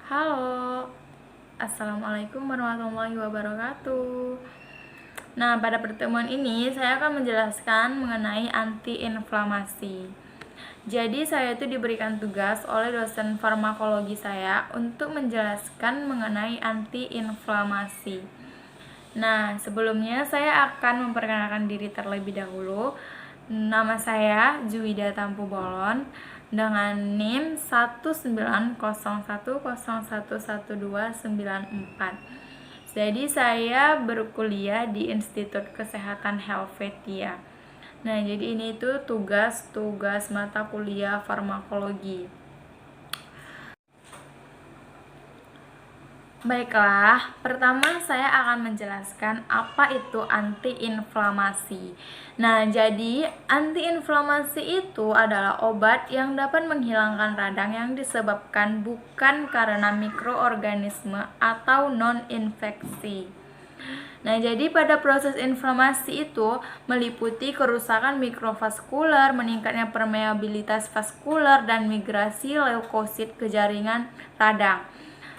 Halo, Assalamualaikum warahmatullahi wabarakatuh. Nah, pada pertemuan ini saya akan menjelaskan mengenai antiinflamasi. Jadi, saya itu diberikan tugas oleh dosen farmakologi saya untuk menjelaskan mengenai antiinflamasi. Nah, sebelumnya saya akan memperkenalkan diri terlebih dahulu. Nama saya Juwida Tampu Bolon dengan NIM 19010111294. Jadi saya berkuliah di Institut Kesehatan Helvetia. Nah, jadi ini tuh tugas mata kuliah farmakologi. Baiklah, pertama saya akan menjelaskan apa itu antiinflamasi. Nah, jadi antiinflamasi itu adalah obat yang dapat menghilangkan radang yang disebabkan bukan karena mikroorganisme atau non-infeksi. Nah, jadi pada proses inflamasi itu meliputi kerusakan mikrovaskular, meningkatnya permeabilitas vaskular, dan migrasi leukosit ke jaringan radang.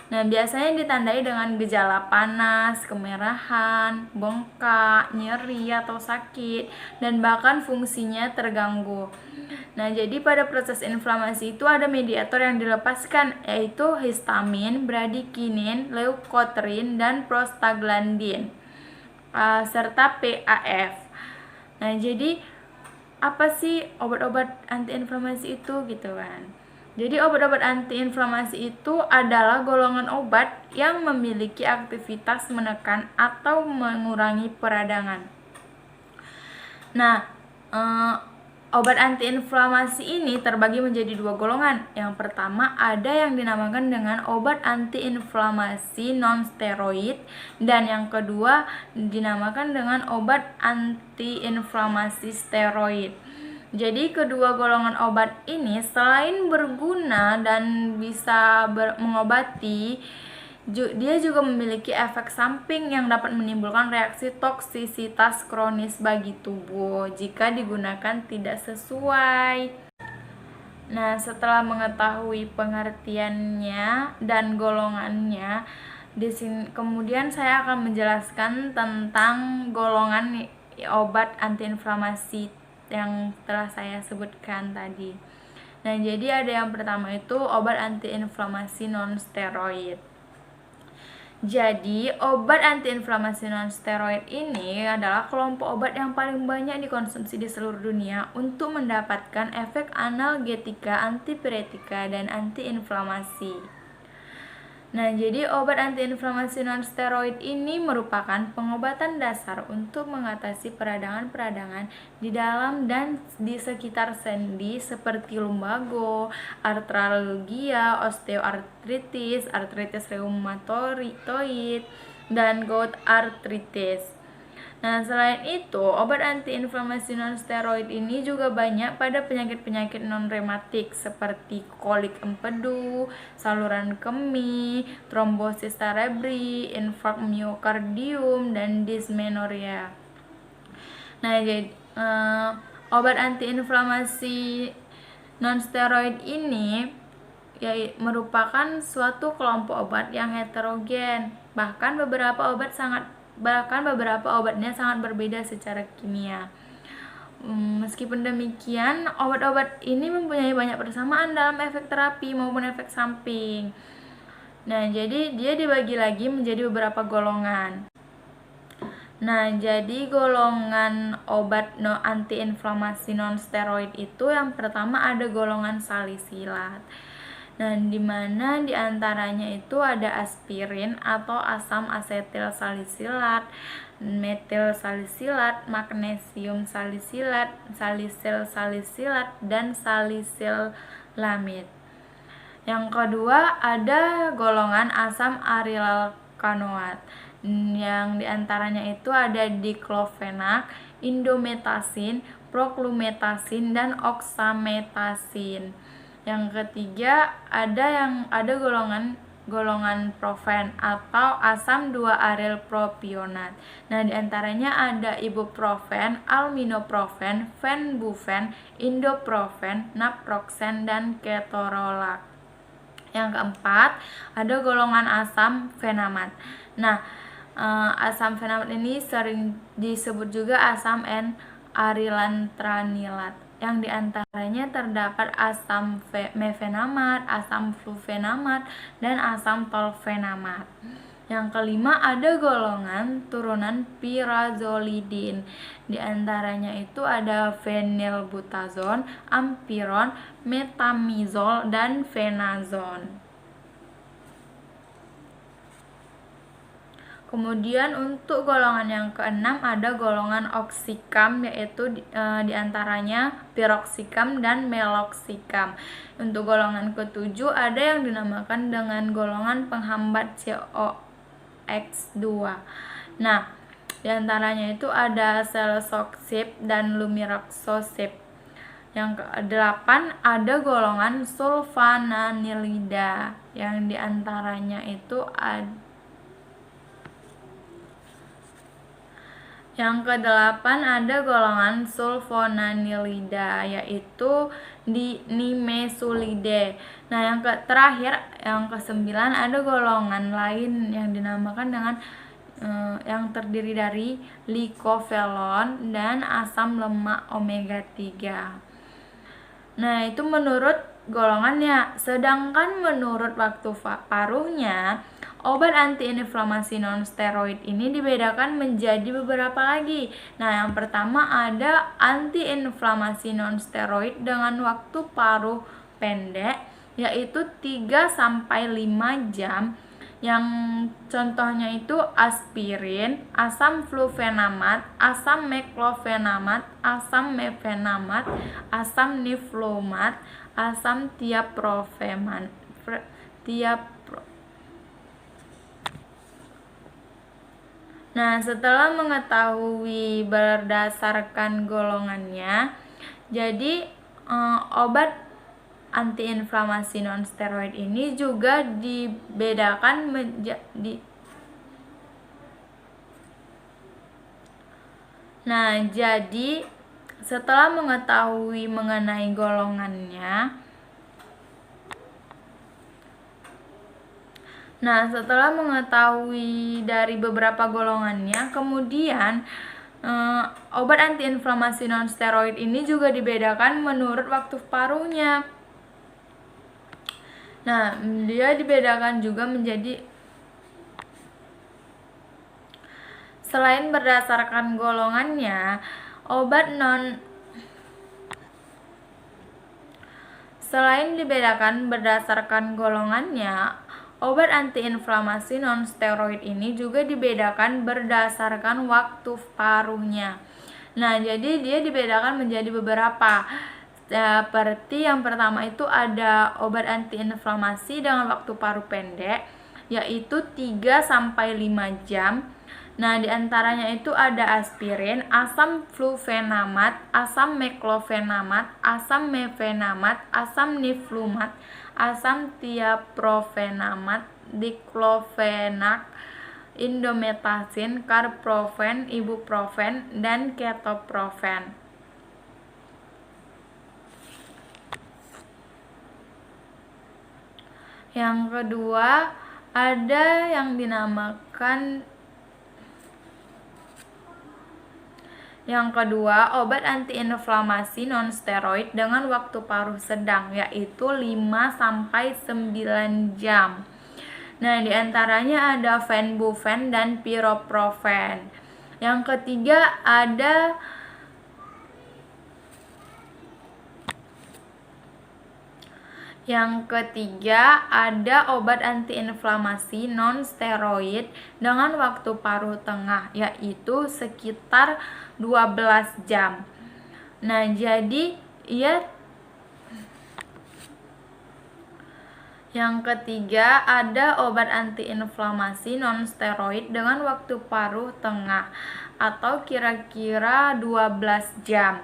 Nah, biasanya ditandai dengan gejala panas, kemerahan, bengkak, nyeri atau sakit, dan bahkan fungsinya terganggu. Nah, jadi pada proses inflamasi itu ada mediator yang dilepaskan, yaitu histamin, bradikinin, leukotriene, dan prostaglandin, serta PAF. Nah, jadi apa sih obat-obat antiinflamasi itu gitu kan? Jadi obat-obat antiinflamasi itu adalah golongan obat yang memiliki aktivitas menekan atau mengurangi peradangan. Nah, obat antiinflamasi ini terbagi menjadi dua golongan. Yang pertama ada yang dinamakan dengan obat antiinflamasi non-steroid, dan yang kedua dinamakan dengan obat antiinflamasi steroid. Jadi kedua golongan obat ini selain berguna dan bisa mengobati, dia juga memiliki efek samping yang dapat menimbulkan reaksi toksisitas kronis bagi tubuh jika digunakan tidak sesuai. Nah, setelah mengetahui pengertiannya dan golongannya, kemudian saya akan menjelaskan tentang golongan obat antiinflamasi yang telah saya sebutkan tadi. Nah, jadi ada yang pertama itu obat antiinflamasi non-steroid. Jadi, obat antiinflamasi non-steroid ini adalah kelompok obat yang paling banyak dikonsumsi di seluruh dunia untuk mendapatkan efek analgetika, antipiretika, dan antiinflamasi. Nah, jadi obat antiinflamasi non-steroid ini merupakan pengobatan dasar untuk mengatasi peradangan-peradangan di dalam dan di sekitar sendi seperti lumbago, artralgia, osteoartritis, artritis reumatoid, dan gout arthritis. Nah, selain itu, obat antiinflamasi non-steroid ini juga banyak pada penyakit-penyakit non-rematik seperti kolik empedu, saluran kemih, trombosis cerebri, infark miokardium, dan dismenoria. Nah, jadi obat antiinflamasi non-steroid ini merupakan suatu kelompok obat yang heterogen. Bahkan beberapa obatnya sangat berbeda secara kimia. Meskipun demikian, obat-obat ini mempunyai banyak persamaan dalam efek terapi maupun efek samping. Nah, jadi dia dibagi lagi menjadi beberapa golongan. Nah, jadi golongan obat antiinflamasi non-steroid itu yang pertama ada golongan salisilat. Nah, dimana diantaranya itu ada aspirin atau asam asetil salisilat, metil salisilat, magnesium salisilat, salisil salisilat, dan salisilamid. Yang kedua ada golongan asam arilkanoat, yang diantaranya itu ada diklofenak, indometasin, proklumetasin, dan oksametasin. Yang ketiga ada golongan profen atau asam 2-aril propionat. Nah, diantaranya ada ibuprofen, aminoprofen, fenbufen, indoprofen, naproxen, dan ketorolac. Yang keempat, ada golongan asam fenamat. Nah, asam fenamat ini sering disebut juga asam N-arilantranilat, yang diantaranya terdapat asam mefenamat, asam flufenamat, dan asam tolfenamat. Yang kelima, ada golongan turunan pirazolidin. Di antaranya itu ada fenilbutazon, ampiron, metamizol, dan fenazon. Kemudian untuk golongan yang keenam ada golongan oksikam, yaitu diantaranya piroksikam dan meloksikam. Untuk golongan ketujuh ada yang dinamakan dengan golongan penghambat COX2. Nah, diantaranya itu ada selesoksib dan lumiroxosib. Yang kedelapan ada golongan sulfananilida, yang diantaranya itu Yang kedelapan ada golongan sulfonanilida, yaitu di nimesulide. Nah, yang terakhir, yang kesembilan ada golongan lain yang dinamakan dengan yang terdiri dari likofelon dan asam lemak omega 3. Nah, itu menurut golongannya. Sedangkan menurut waktu paruhnya, obat antiinflamasi non-steroid ini dibedakan menjadi beberapa lagi. Nah, yang pertama ada antiinflamasi non-steroid dengan waktu paruh pendek, yaitu 3-5 jam. Yang contohnya itu aspirin, asam flufenamat, asam meklofenamat, asam mefenamat, asam niflumat, asam tiaprofeman. Nah, setelah mengetahui berdasarkan golongannya, jadi obat antiinflamasi non-steroid ini juga dibedakan menjadi. Nah, jadi setelah mengetahui mengenai golongannya, setelah mengetahui dari beberapa golongannya, kemudian obat antiinflamasi non-steroid ini juga dibedakan menurut waktu paruhnya. Nah, dia dibedakan juga menjadi, selain berdasarkan golongannya, selain dibedakan berdasarkan golongannya, obat antiinflamasi non-steroid ini juga dibedakan berdasarkan waktu paruhnya. Nah, jadi dia dibedakan menjadi beberapa. Seperti yang pertama itu ada obat antiinflamasi dengan waktu paruh pendek, yaitu 3-5 jam. Nah, diantaranya itu ada aspirin, asam flufenamat, asam meklofenamat, asam mefenamat, asam niflumat, asam tiaprofenamat, diklofenak, indometasin, carprofen, ibuprofen, dan ketoprofen. Yang kedua, ada yang dinamakan obat antiinflamasi non-steroid dengan waktu paruh sedang, yaitu 5-9 jam. Nah, diantaranya ada fenbufen dan pyroprofen. Yang ketiga ada obat antiinflamasi non-steroid dengan waktu paruh tengah, yaitu sekitar 12 jam. Nah, jadi yang ketiga ada obat antiinflamasi non-steroid dengan waktu paruh tengah atau kira-kira 12 jam,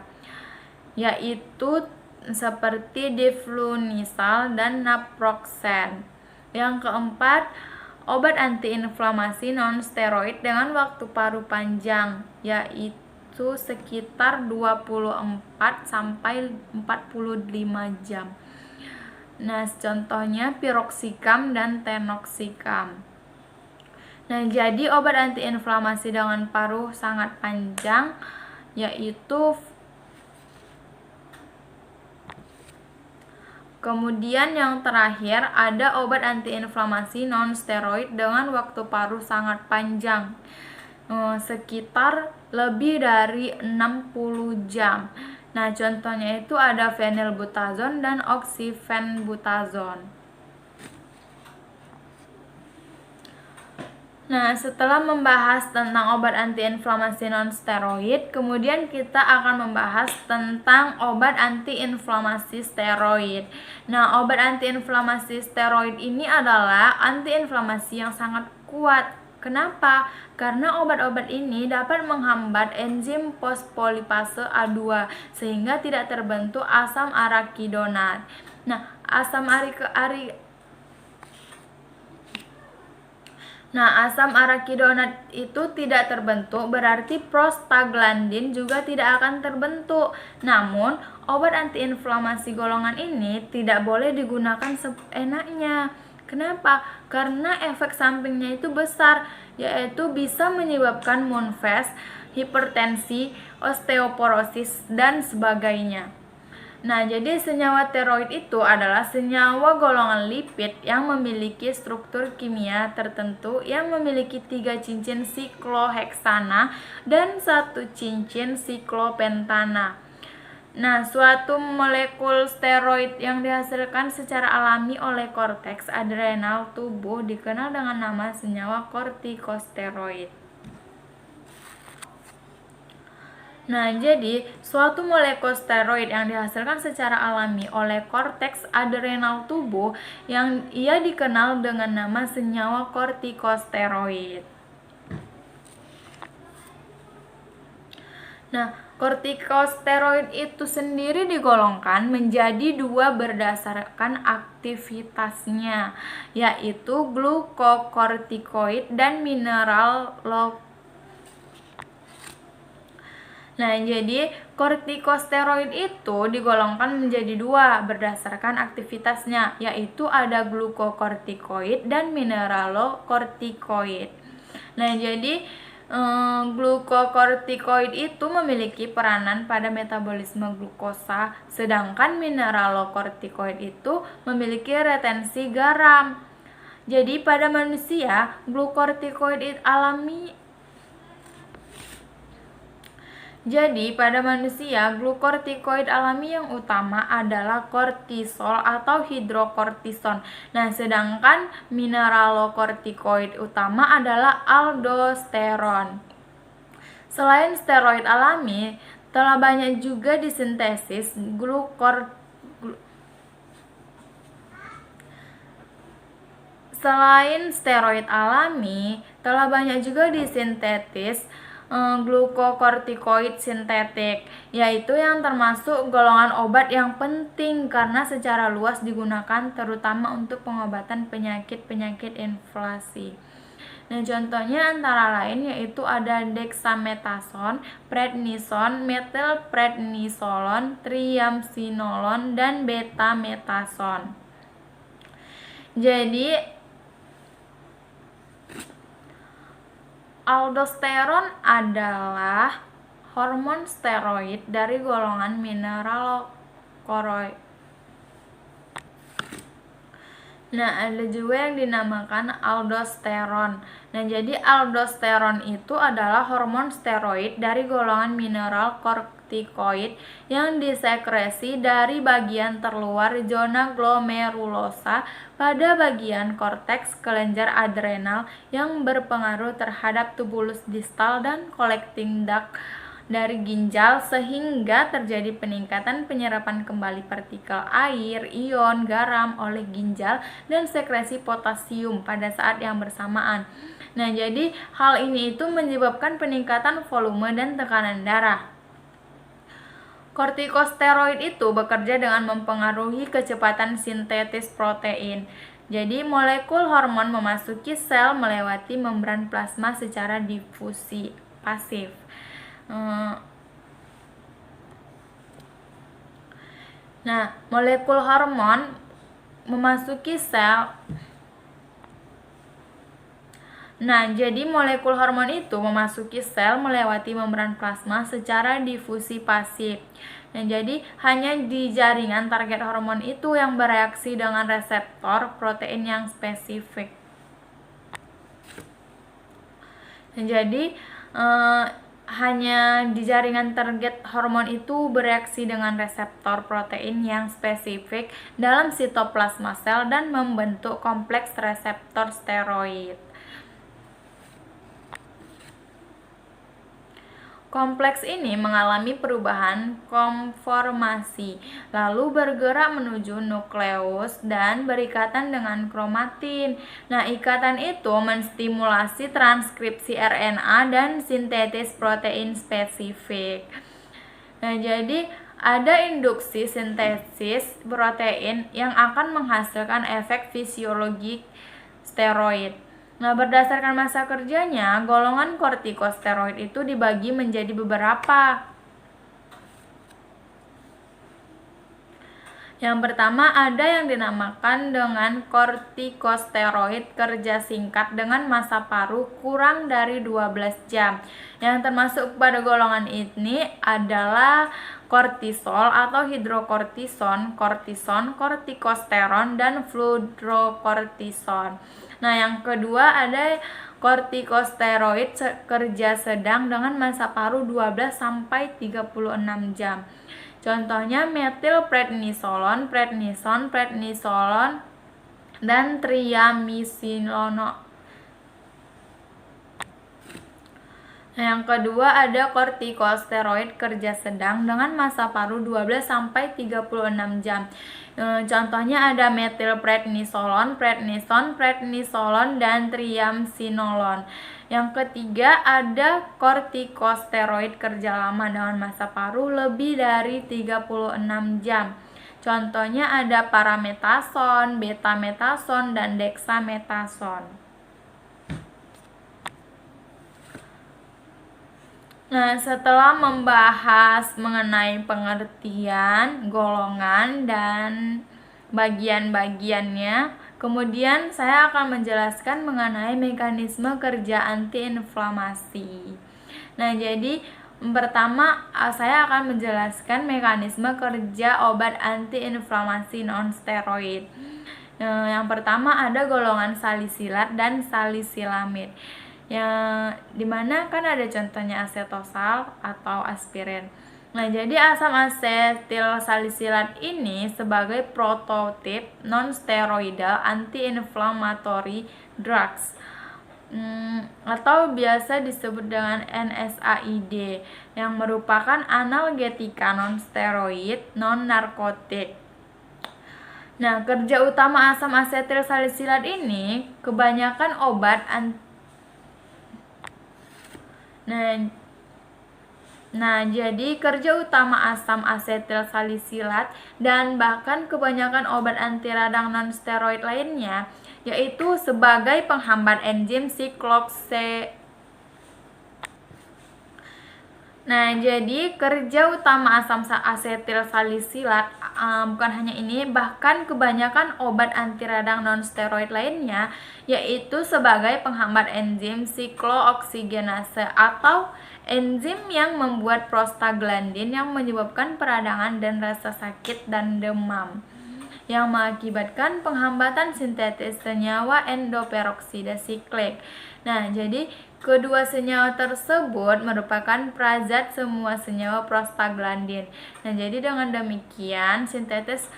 yaitu seperti diflunisal dan naproxen. Yang keempat, obat antiinflamasi non-steroid dengan waktu paruh panjang, yaitu sekitar 24-45 jam. Nah, contohnya piroxicam dan tenoxicam. Nah, jadi obat antiinflamasi dengan paruh sangat panjang yaitu. Kemudian yang terakhir ada obat antiinflamasi non-steroid dengan waktu paruh sangat panjang, sekitar lebih dari 60 jam. Nah, contohnya itu ada phenylbutazone dan oxyfenbutazone. Nah, setelah membahas tentang obat antiinflamasi non-steroid, kemudian kita akan membahas tentang obat antiinflamasi steroid. Nah, obat antiinflamasi steroid ini adalah antiinflamasi yang sangat kuat. Kenapa? Karena obat-obat ini dapat menghambat enzim fosfolipase A2 sehingga tidak terbentuk asam arakidonat. Nah, asam arakidonat itu tidak terbentuk, berarti prostaglandin juga tidak akan terbentuk. Namun, obat antiinflamasi golongan ini tidak boleh digunakan seenaknya. Kenapa? Karena efek sampingnya itu besar, yaitu bisa menyebabkan moonphase, hipertensi, osteoporosis, dan sebagainya. Nah, jadi senyawa steroid itu adalah senyawa golongan lipid yang memiliki struktur kimia tertentu yang memiliki 3 cincin sikloheksana dan 1 cincin siklopentana. Nah, suatu molekul steroid yang dihasilkan secara alami oleh korteks adrenal tubuh dikenal dengan nama senyawa kortikosteroid. Nah, jadi suatu molekul steroid yang dihasilkan secara alami oleh korteks adrenal tubuh yang ia dikenal dengan nama senyawa kortikosteroid. Nah, kortikosteroid itu sendiri digolongkan menjadi 2 berdasarkan aktivitasnya, yaitu glukokortikoid dan mineralokortikoid. Nah, jadi kortikosteroid itu digolongkan menjadi 2 berdasarkan aktivitasnya, yaitu ada glukokortikoid dan mineralokortikoid. Nah, jadi glukokortikoid itu memiliki peranan pada metabolisme glukosa, sedangkan mineralokortikoid itu memiliki retensi garam. Jadi pada manusia, glukokortikoid alami glukortikoid alami yang utama adalah kortisol atau hidrokortison. Nah, sedangkan mineralokortikoid utama adalah aldosteron. Selain steroid alami, telah banyak juga disintesis glukokortikoid sintetik, yaitu yang termasuk golongan obat yang penting karena secara luas digunakan terutama untuk pengobatan penyakit-penyakit inflamasi. Nah, contohnya antara lain yaitu ada dexamethasone, prednisone, methylprednisolone, triamcinolone, dan betamethasone. Jadi aldosteron adalah hormon steroid dari golongan mineralokortikoid. Nah, ada juga yang dinamakan aldosteron. Nah, jadi aldosteron itu adalah hormon steroid dari golongan mineralokortikoid yang disekresi dari bagian terluar zona glomerulosa pada bagian korteks kelenjar adrenal yang berpengaruh terhadap tubulus distal dan collecting duct dari ginjal sehingga terjadi peningkatan penyerapan kembali partikel air, ion, garam oleh ginjal dan sekresi potasium pada saat yang bersamaan. Nah, jadi hal ini itu menyebabkan peningkatan volume dan tekanan darah. Kortikosteroid itu bekerja dengan mempengaruhi kecepatan sintetis protein. Jadi molekul hormon memasuki sel melewati membran plasma secara difusi pasif. Nah, molekul hormon memasuki sel. Nah, jadi molekul hormon itu memasuki sel melewati membran plasma secara difusi pasif. Nah, jadi hanya di jaringan target hormon itu yang bereaksi dengan reseptor protein yang spesifik. Nah, jadi hanya di jaringan target hormon itu bereaksi dengan reseptor protein yang spesifik dalam sitoplasma sel dan membentuk kompleks reseptor steroid. Kompleks ini mengalami perubahan konformasi, lalu bergerak menuju nukleus dan berikatan dengan kromatin. Nah, ikatan itu menstimulasi transkripsi RNA dan sintetis protein spesifik. Nah, jadi ada induksi sintesis protein yang akan menghasilkan efek fisiologik steroid. Nah, berdasarkan masa kerjanya, golongan kortikosteroid itu dibagi menjadi beberapa. Yang pertama ada yang dinamakan dengan kortikosteroid kerja singkat dengan masa paruh kurang dari 12 jam. Yang termasuk pada golongan ini adalah kortisol atau hidrokortison, kortison, kortikosteron, dan fludrokortison. Nah, yang kedua ada kortikosteroid kerja sedang dengan masa paruh 12 sampai 36 jam. Contohnya metilprednisolon, prednison, dan triamcinolone. Nah, yang kedua ada kortikosteroid kerja sedang dengan masa paruh 12 sampai 36 jam. Contohnya ada metilprednisolon, prednison, dan triamcinolone. Yang ketiga ada kortikosteroid kerja lama dengan masa paruh lebih dari 36 jam. Contohnya ada parametason, betametason, dan dexametason. Nah, setelah membahas mengenai pengertian, golongan, dan bagian-bagiannya, kemudian saya akan menjelaskan mengenai mekanisme kerja antiinflamasi. Nah, jadi pertama saya akan menjelaskan mekanisme kerja obat antiinflamasi non-steroid. Yang pertama ada golongan salisilat dan salisilamid. Dimana kan ada contohnya asetosal atau aspirin. Nah, jadi asam asetil salisilat ini sebagai prototip non-steroidal anti-inflammatory drugs atau biasa disebut dengan NSAID yang merupakan analgetika non-steroid non-narkotik. Nah, kerja utama asam asetil salisilat ini kebanyakan obat Nah, jadi kerja utama asam asetil salisilat dan bahkan kebanyakan obat anti radang non-steroid lainnya yaitu sebagai penghambat enzim siklookse. Nah, jadi kerja utama asam asetil salisilat bukan hanya ini, bahkan kebanyakan obat anti radang non-steroid lainnya yaitu sebagai penghambat enzim siklooksigenase atau enzim yang membuat prostaglandin yang menyebabkan peradangan dan rasa sakit dan demam, yang mengakibatkan penghambatan sintetis senyawa endoperoksida siklik. Nah, jadi kedua senyawa tersebut merupakan prazat semua senyawa prostaglandin. Nah, jadi dengan demikian sintetis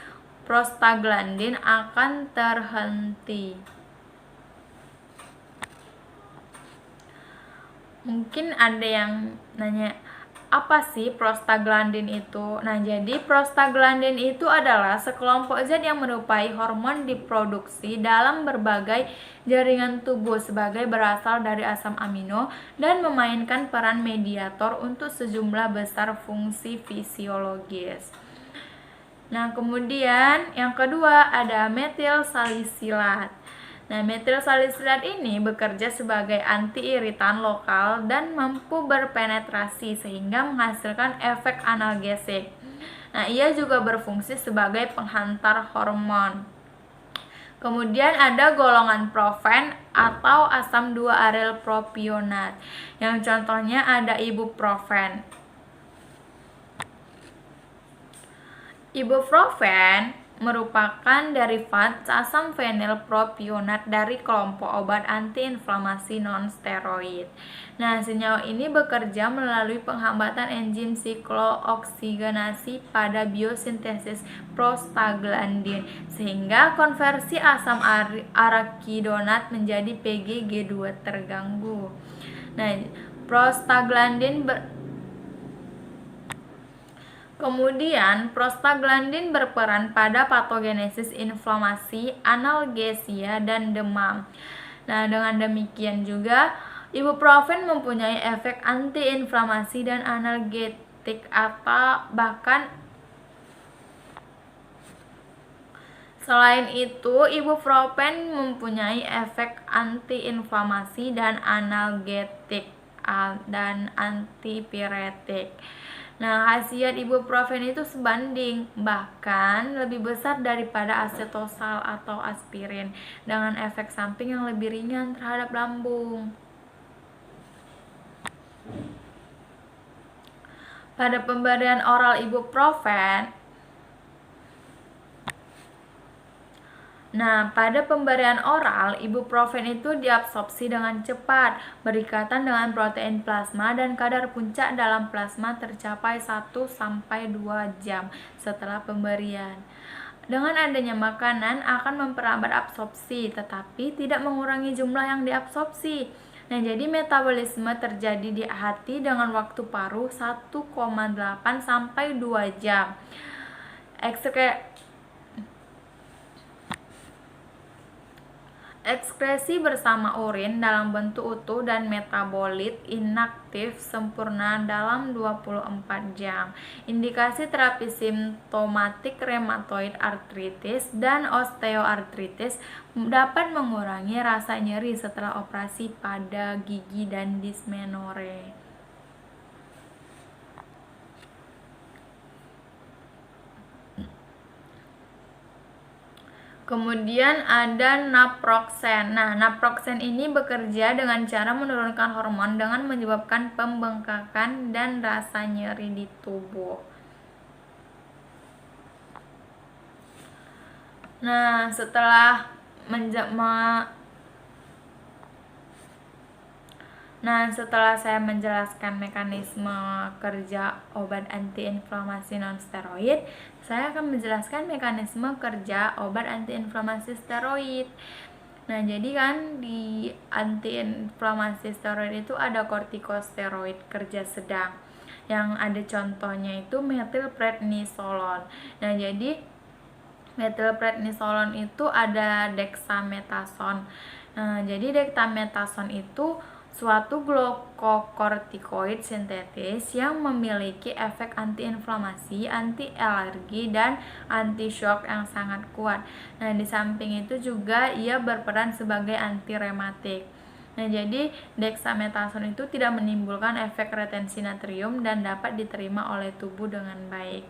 prostaglandin akan terhenti. Mungkin ada yang nanya, apa sih prostaglandin itu? Nah, jadi prostaglandin itu adalah sekelompok zat yang menyerupai hormon diproduksi dalam berbagai jaringan tubuh sebagai berasal dari asam amino dan memainkan peran mediator untuk sejumlah besar fungsi fisiologis. Nah, kemudian yang kedua ada metil salisilat. Nah, metil salisilat ini bekerja sebagai anti-iritan lokal dan mampu berpenetrasi sehingga menghasilkan efek analgesik. Nah, ia juga berfungsi sebagai penghantar hormon. Kemudian ada golongan profen atau asam 2-aryl propionat. Yang contohnya ada ibuprofen. Ibuprofen merupakan derivat asam fenilpropionat dari kelompok obat antiinflamasi non-steroid. Nah, senyawa ini bekerja melalui penghambatan enzim siklooksigenasi pada biosintesis prostaglandin, sehingga konversi asam arakidonat menjadi PGG2 terganggu. Nah, Kemudian, prostaglandin berperan pada patogenesis inflamasi, analgesia, dan demam. Nah, dengan demikian juga, ibuprofen mempunyai efek antiinflamasi dan analgetik atau bahkan selain itu, ibuprofen mempunyai efek antiinflamasi dan analgetik dan antipiretik. Nah, khasiat ibuprofen itu sebanding, bahkan lebih besar daripada asetosal atau aspirin, dengan efek samping yang lebih ringan terhadap lambung. Pada pemberian oral ibuprofen, ibuprofen itu diabsorpsi dengan cepat, berikatan dengan protein plasma, dan kadar puncak dalam plasma tercapai 1-2 jam setelah pemberian. Dengan adanya makanan akan memperlambat absorpsi, tetapi tidak mengurangi jumlah yang diabsorpsi. Nah, jadi metabolisme terjadi di hati dengan waktu paruh 1,8-2 jam. Ekskresi bersama urin dalam bentuk utuh dan metabolit inaktif sempurna dalam 24 jam. Indikasi terapi simptomatik rheumatoid arthritis dan osteoartritis dapat mengurangi rasa nyeri setelah operasi pada gigi dan dysmenorrhea. Kemudian ada naproxen. Nah, naproxen ini bekerja dengan cara menurunkan hormon dengan menyebabkan pembengkakan dan rasa nyeri di tubuh. Nah, setelah saya menjelaskan mekanisme kerja obat antiinflamasi non-steroid, saya akan menjelaskan mekanisme kerja obat antiinflamasi steroid. Nah, jadi kan di antiinflamasi steroid itu ada kortikosteroid kerja sedang. Yang ada contohnya itu metilprednisolon. Nah, jadi metilprednisolon itu ada dexamethasone. Nah, jadi dexamethasone itu suatu glukokortikoid sintetis yang memiliki efek antiinflamasi, anti-alergi, dan anti-shock yang sangat kuat. Nah, di samping itu juga ia berperan sebagai anti-rematik. Nah, jadi dexamethasone itu tidak menimbulkan efek retensi natrium dan dapat diterima oleh tubuh dengan baik.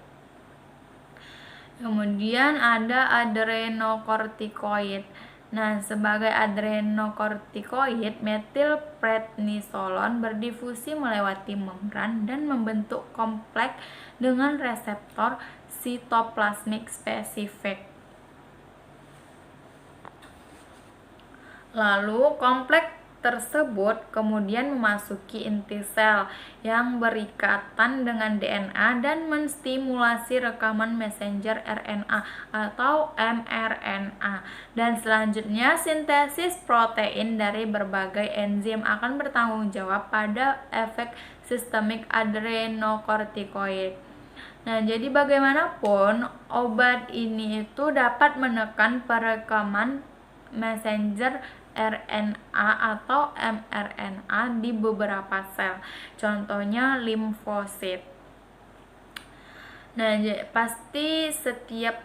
Kemudian ada adrenokortikoid. Nah, sebagai adrenokortikoid, metilprednisolon berdifusi melewati membran dan membentuk kompleks dengan reseptor sitoplasmik spesifik. Lalu, kompleks tersebut kemudian memasuki inti sel yang berikatan dengan DNA dan menstimulasi rekaman messenger RNA atau mRNA. Dan selanjutnya sintesis protein dari berbagai enzim akan bertanggung jawab pada efek sistemik adrenokortikoid. Nah, jadi bagaimanapun obat ini itu dapat menekan perekaman messenger RNA atau mRNA di beberapa sel, contohnya limfosit. Nah, pasti setiap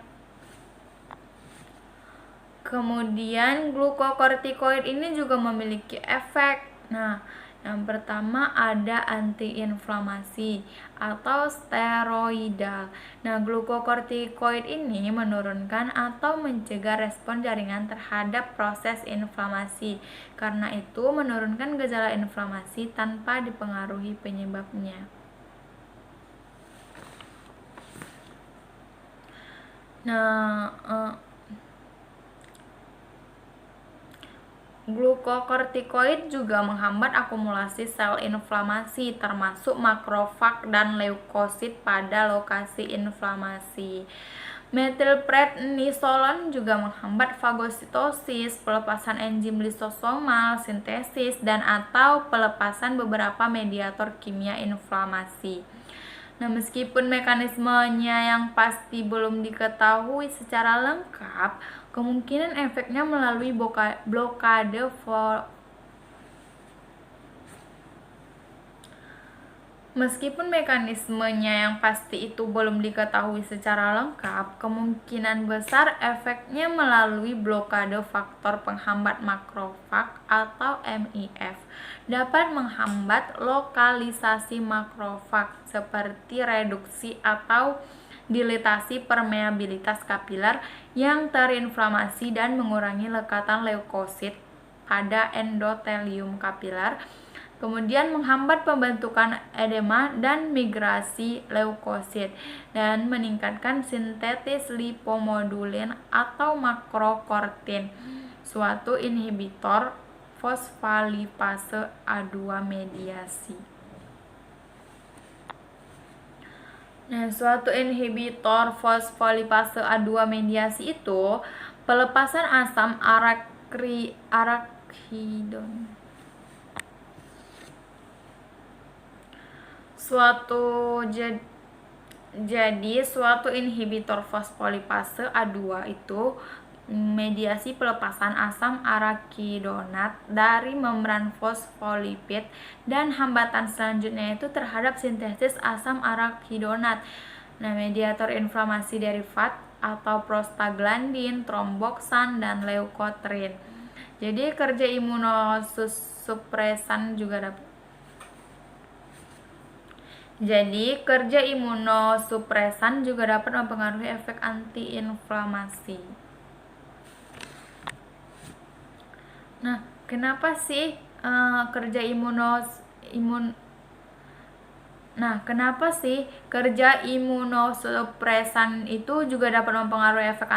kemudian glukokortikoid ini juga memiliki efek. Nah, Yang pertama ada antiinflamasi atau steroidal. Nah, glukokortikoid ini menurunkan atau mencegah respon jaringan terhadap proses inflamasi. Karena itu menurunkan gejala inflamasi tanpa dipengaruhi penyebabnya. Nah, glukokortikoid juga menghambat akumulasi sel inflamasi termasuk makrofag dan leukosit pada lokasi inflamasi. Metilprednisolon juga menghambat fagositosis, pelepasan enzim lisosomal, sintesis, dan atau pelepasan beberapa mediator kimia inflamasi. Nah, meskipun mekanismenya yang pasti belum diketahui secara lengkap, kemungkinan efeknya melalui blokade Meskipun mekanismenya yang pasti itu belum diketahui secara lengkap, kemungkinan besar efeknya melalui blokade faktor penghambat makrofag atau MIF dapat menghambat lokalisasi makrofag seperti reduksi atau dilatasi permeabilitas kapiler yang terinflamasi dan mengurangi lekatan leukosit pada endotelium kapiler, kemudian menghambat pembentukan edema dan migrasi leukosit, dan meningkatkan sintetis lipomodulin atau makrokortin, suatu inhibitor fosfolipase A2 mediasi. Nah, suatu inhibitor fosfolipase A2 mediasi itu pelepasan asam arakidon. Jadi suatu inhibitor fosfolipase A2 itu mediasi pelepasan asam arakidonat dari membran fosfolipid, dan hambatan selanjutnya itu terhadap sintesis asam arakidonat. Nah, mediator inflamasi derivat atau prostaglandin, tromboksan, dan leukotrin. Jadi kerja imunosupresan juga dapat mempengaruhi efek antiinflamasi. Nah, kenapa sih kerja imunosupresan itu juga dapat mempengaruhi efek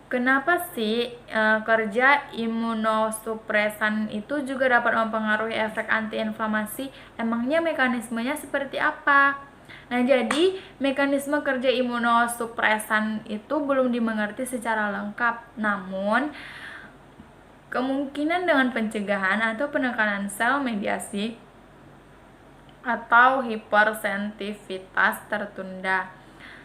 Kenapa sih kerja imunosupresan itu juga dapat mempengaruhi efek antiinflamasi? Emangnya mekanismenya seperti apa? Nah, jadi mekanisme kerja imunosupresan itu belum dimengerti secara lengkap. Namun, kemungkinan dengan pencegahan atau penekanan sel mediasi atau hipersensitivitas tertunda.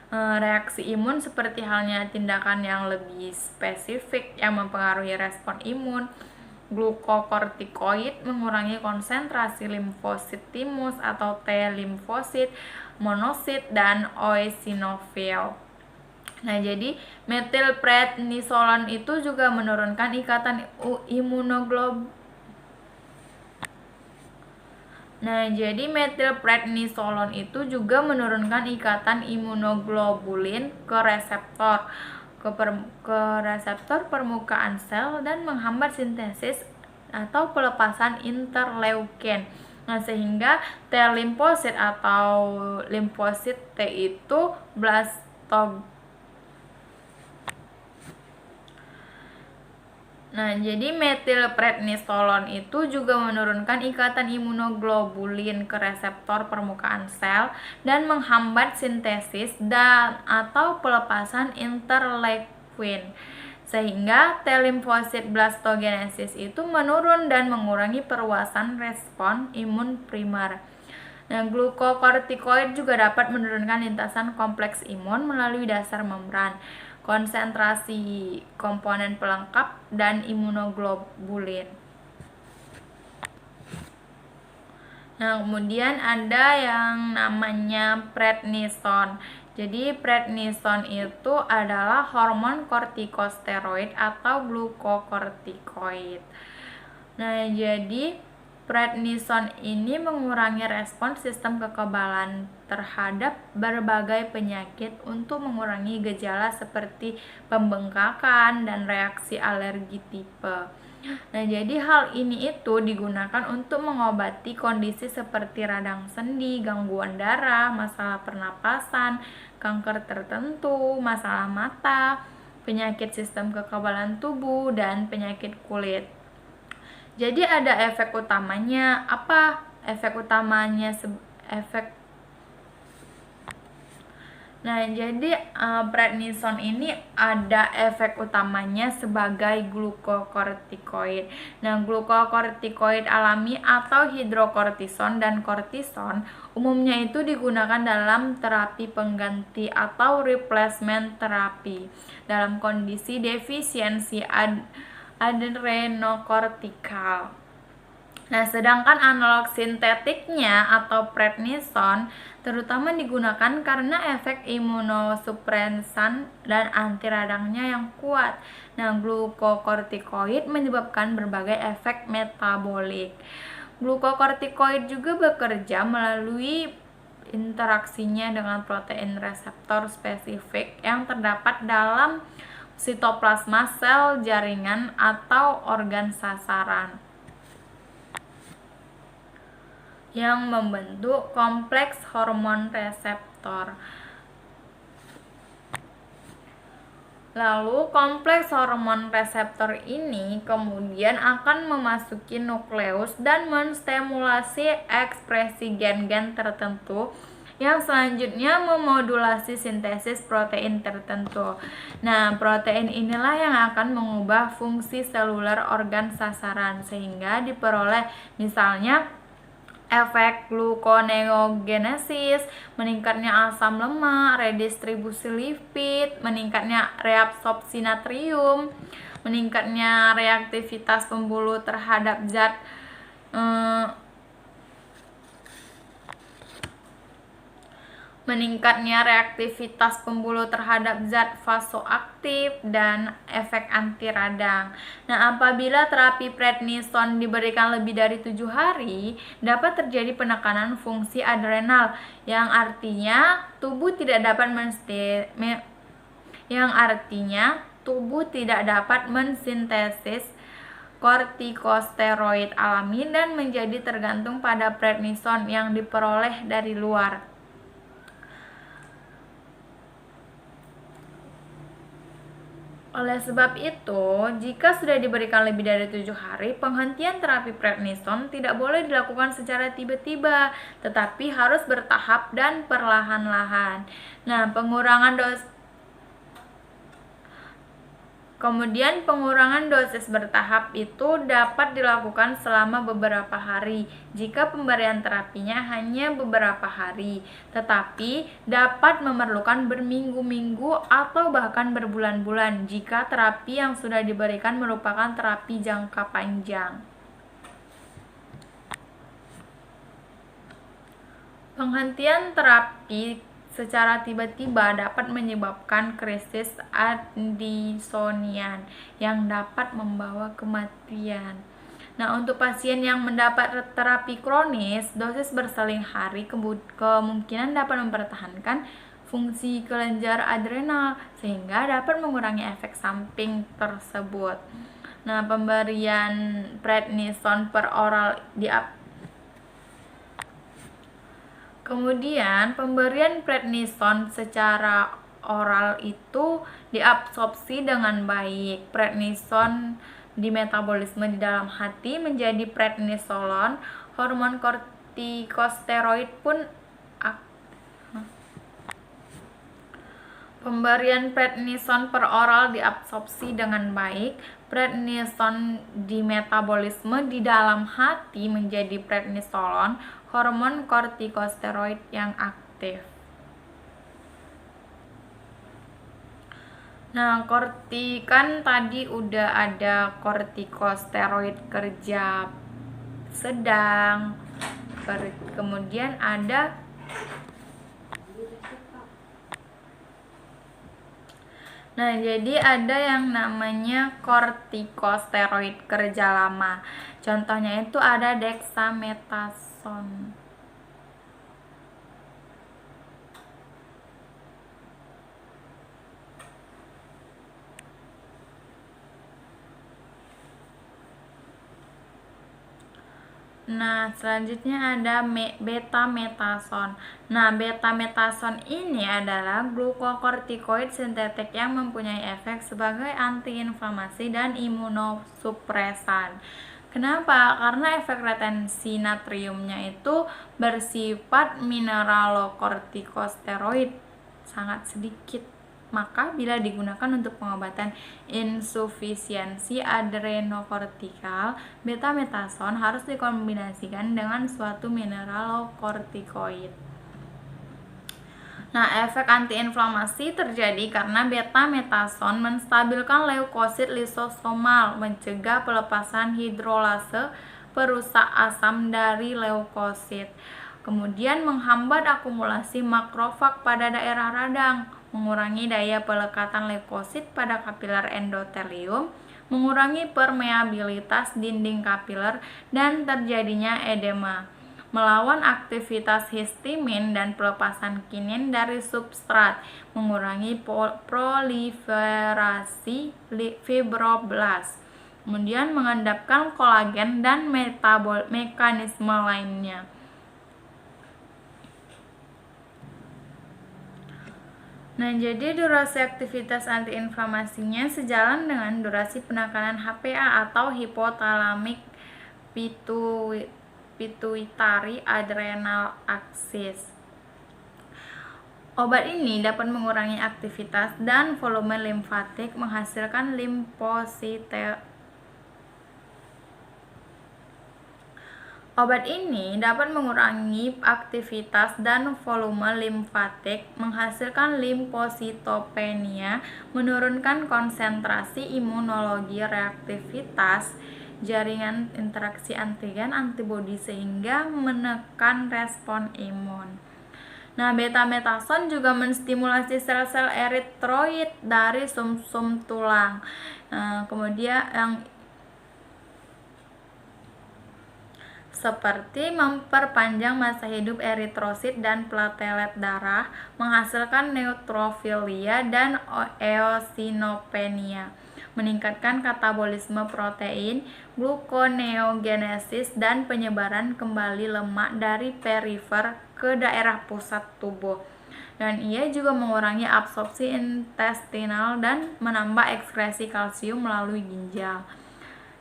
Reaksi imun seperti halnya tindakan yang lebih spesifik yang mempengaruhi respon imun. Glukokortikoid mengurangi konsentrasi limfosit timus atau T limfosit, monosit, dan eosinofil. Nah, jadi metilprednisolon itu juga menurunkan ikatan imunoglobulin. Nah, jadi metilprednisolon itu juga menurunkan ikatan imunoglobulin ke reseptor permukaan sel dan menghambat sintesis atau pelepasan interleukin. Nah, sehingga T limfosit atau limfosit T itu jadi metilprednisolon itu juga menurunkan ikatan imunoglobulin ke reseptor permukaan sel dan menghambat sintesis dan atau pelepasan interleukin, sehingga T limfosit blastogenesis itu menurun dan mengurangi perluasan respon imun primer. Nah, glukokortikoid juga dapat menurunkan lintasan kompleks imun melalui dasar membran, konsentrasi komponen pelengkap, dan imunoglobulin. Nah, kemudian ada yang namanya prednison. Jadi prednison itu adalah hormon kortikosteroid atau glukokortikoid. Nah, jadi prednison ini mengurangi respons sistem kekebalan terhadap berbagai penyakit untuk mengurangi gejala seperti pembengkakan dan reaksi alergi tipe. Nah, jadi hal ini itu digunakan untuk mengobati kondisi seperti radang sendi, gangguan darah, masalah pernapasan, kanker tertentu, masalah mata, penyakit sistem kekebalan tubuh, dan penyakit kulit. Jadi ada efek utamanya. Apa efek utamanya? Nah, jadi prednison ini ada efek utamanya sebagai glukokortikoid. Nah, glukokortikoid alami atau hidrokortison dan kortison umumnya itu digunakan dalam terapi pengganti atau replacement terapi dalam kondisi defisiensi adrenokortikal. Nah, sedangkan analog sintetiknya atau prednison terutama digunakan karena efek imunosupresan dan anti radangnya yang kuat. Nah, glukokortikoid menyebabkan berbagai efek metabolik. Glukokortikoid juga bekerja melalui interaksinya dengan protein reseptor spesifik yang terdapat dalam sitoplasma sel jaringan atau organ sasaran yang membentuk kompleks hormon reseptor. Lalu kompleks hormon reseptor ini kemudian akan memasuki nukleus dan menstimulasi ekspresi gen-gen tertentu yang selanjutnya memodulasi sintesis protein tertentu. Nah, protein inilah yang akan mengubah fungsi seluler organ sasaran sehingga diperoleh misalnya efek gluconeogenesis, meningkatnya asam lemak, redistribusi lipid, meningkatnya reabsorpsi natrium, meningkatnya reaktivitas pembuluh terhadap zat vasoaktif dan efek anti radang. Nah, apabila terapi prednison diberikan lebih dari 7 hari, dapat terjadi penekanan fungsi adrenal yang artinya tubuh tidak dapat mensintesis kortikosteroid alami dan menjadi tergantung pada prednison yang diperoleh dari luar. Oleh sebab itu, jika sudah diberikan lebih dari 7 hari, penghentian terapi prednison tidak boleh dilakukan secara tiba-tiba, tetapi harus bertahap dan perlahan-lahan. Nah, pengurangan dosis bertahap itu dapat dilakukan selama beberapa hari jika pemberian terapinya hanya beberapa hari, tetapi dapat memerlukan berminggu-minggu atau bahkan berbulan-bulan jika terapi yang sudah diberikan merupakan terapi jangka panjang. Penghentian terapi secara tiba-tiba dapat menyebabkan krisis Addisonian yang dapat membawa kematian. Nah, untuk pasien yang mendapat terapi kronis, dosis berseling hari kemungkinan dapat mempertahankan fungsi kelenjar adrenal sehingga dapat mengurangi efek samping tersebut. Nah, pemberian prednison per oral Kemudian, pemberian prednison secara oral itu diabsorpsi dengan baik. Prednison di metabolisme di dalam hati menjadi prednisolon, hormon kortikosteroid pun Pemberian prednison per oral diabsorpsi dengan baik. Prednison di metabolisme di dalam hati menjadi prednisolon, hormon kortikosteroid yang aktif. Nah, kan tadi udah ada kortikosteroid kerja sedang, kemudian ada Nah, jadi ada yang namanya kortikosteroid kerja lama. Contohnya itu ada dexamethasone. Nah, selanjutnya ada betamethasone. Nah, betamethasone ini adalah glukokortikoid sintetik yang mempunyai efek sebagai antiinflamasi dan imunosupresan. Kenapa? Karena efek retensi natriumnya itu bersifat mineralokortikosteroid, sangat sedikit. Maka bila digunakan untuk pengobatan insufisiensi adrenokortikal, betamethasone harus dikombinasikan dengan suatu mineralokortikoid. Nah, efek antiinflamasi terjadi karena betamethasone menstabilkan leukosit lisosomal, mencegah pelepasan hidrolase perusak asam dari leukosit. Kemudian menghambat akumulasi makrofag pada daerah radang, mengurangi daya pelekatan leukosit pada kapiler endotelium, mengurangi permeabilitas dinding kapiler, dan terjadinya edema, melawan aktivitas histamin dan pelepasan kinin dari substrat, mengurangi proliferasi fibroblast, kemudian mengendapkan kolagen dan mekanisme lainnya. Nah, jadi durasi aktivitas antiinflamasinya sejalan dengan durasi penekanan HPA atau hypothalamic pituitary adrenal axis. Obat ini dapat mengurangi aktivitas dan volume limfatik, menghasilkan Obat ini dapat mengurangi aktivitas dan volume limfatik, menghasilkan limfositopenia, menurunkan konsentrasi imunologi reaktivitas jaringan interaksi antigen antibodi sehingga menekan respon imun. Nah, betamethasone juga menstimulasi sel-sel eritroid dari sumsum tulang. Kemudian yang seperti memperpanjang masa hidup eritrosit dan platelet darah, menghasilkan neutrofilia dan eosinopenia, meningkatkan katabolisme protein, gluconeogenesis, dan penyebaran kembali lemak dari perifer ke daerah pusat tubuh. Dan ia juga mengurangi absorpsi intestinal dan menambah ekskresi kalsium melalui ginjal.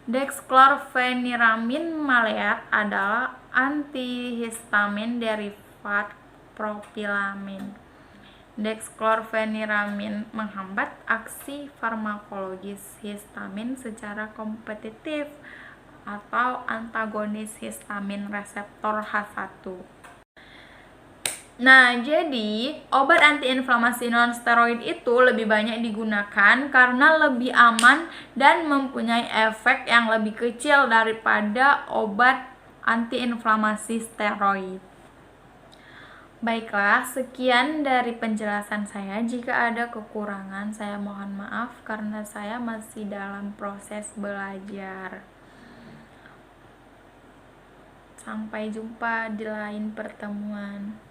Dexclorpheniramine maleat adalah antihistamin derivat propilamin. Dexclorpheniramine menghambat aksi farmakologis histamin secara kompetitif atau antagonis histamin reseptor H1. Nah, jadi obat antiinflamasi non-steroid itu lebih banyak digunakan karena lebih aman dan mempunyai efek yang lebih kecil daripada obat antiinflamasi steroid. Baiklah, sekian dari penjelasan saya. Jika ada kekurangan, saya mohon maaf karena saya masih dalam proses belajar. Sampai jumpa di lain pertemuan.